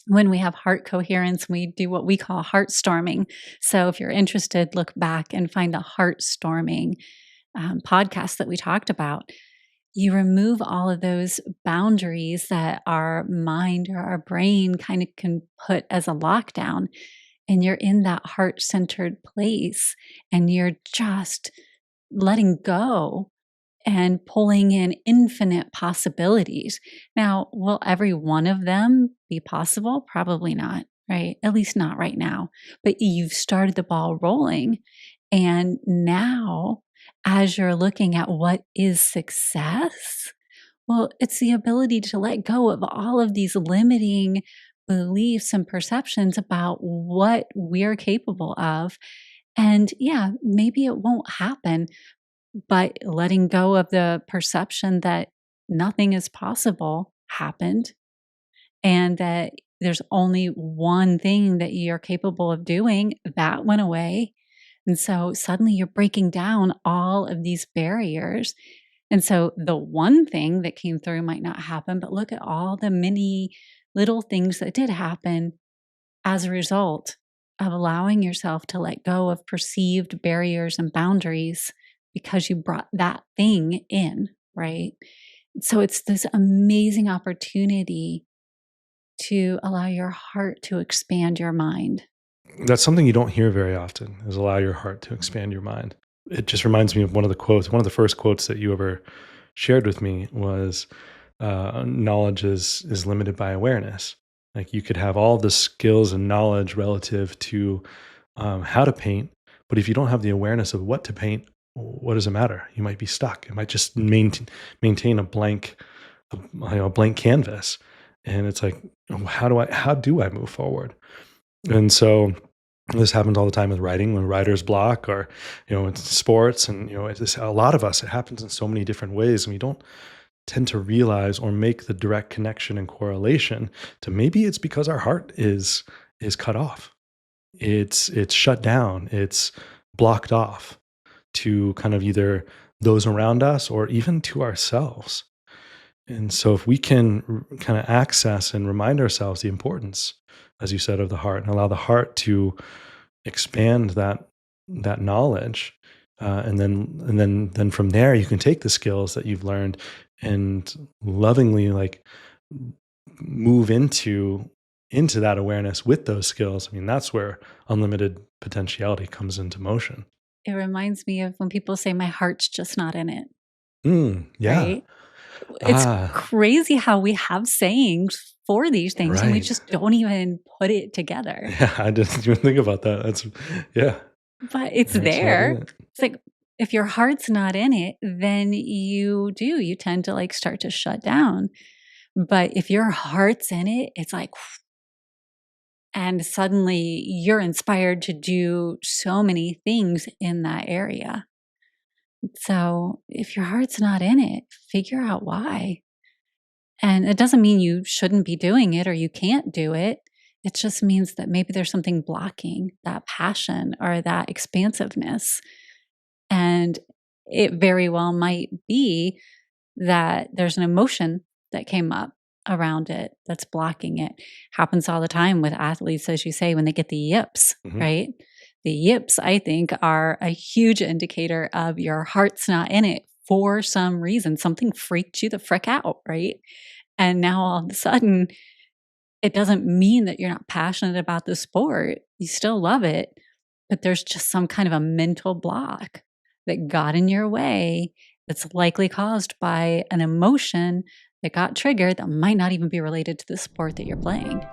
when we have heart coherence, we do what we call heart storming. So if you're interested, look back and find the heart storming podcast that we talked about. You remove all of those boundaries that our mind or our brain kind of can put as a lockdown. And you're in that heart centered place and you're just letting go and pulling in infinite possibilities. Now, will every one of them be possible? Probably not, right? At least not right now. But you've started the ball rolling. And now, as you're looking at what is success, well, it's the ability to let go of all of these limiting beliefs and perceptions about what we're capable of. And yeah, maybe it won't happen, but letting go of the perception that nothing is possible happened and that there's only one thing that you're capable of doing, that went away. And so suddenly you're breaking down all of these barriers. And so the one thing that came through might not happen, but look at all the many little things that did happen as a result of allowing yourself to let go of perceived barriers and boundaries because you brought that thing in, right? So it's this amazing opportunity to allow your heart to expand your mind. That's something you don't hear very often, is allow your heart to expand your mind. It just reminds me of one of the quotes. One of the first quotes that you ever shared with me was, knowledge is limited by awareness. Like, you could have all the skills and knowledge relative to how to paint, but if you don't have the awareness of what to paint, what does it matter? You might be stuck. It might just maintain a blank canvas. And it's like, how do I move forward? And so this happens all the time with writing, when writer's block, or it's sports, and it's a lot of us. It happens in so many different ways, and we don't tend to realize or make the direct connection and correlation to, maybe it's because our heart is cut off. It's shut down. It's blocked off to kind of either those around us or even to ourselves. And so if we can kind of access and remind ourselves the importance, as you said, of the heart, and allow the heart to expand that knowledge, and then from there you can take the skills that you've learned and lovingly, like, move into that awareness with those skills. I mean, that's where unlimited potentiality comes into motion. It reminds me of when people say, my heart's just not in it, Yeah. right? It's Ah, crazy how we have sayings for these things and we right. just don't even put it together. Yeah, I didn't even think about that. Yeah, But it's it's not in there. it. It's like if your heart's not in it, then you tend to like start to shut down. But if your heart's in it, it's like, and suddenly you're inspired to do so many things in that area. So if your heart's not in it, figure out why. And it doesn't mean you shouldn't be doing it or you can't do it. It just means that maybe there's something blocking that passion or that expansiveness. And it very well might be that there's an emotion that came up around it that's blocking it. Happens all the time with athletes, as you say, when they get the yips, Mhm. right? The yips, I think, are a huge indicator of your heart's not in it for some reason. Something freaked you the frick out, right? And now all of a sudden, it doesn't mean that you're not passionate about the sport. You still love it, but there's just some kind of a mental block that got in your way that's likely caused by an emotion that got triggered that might not even be related to the sport that you're playing.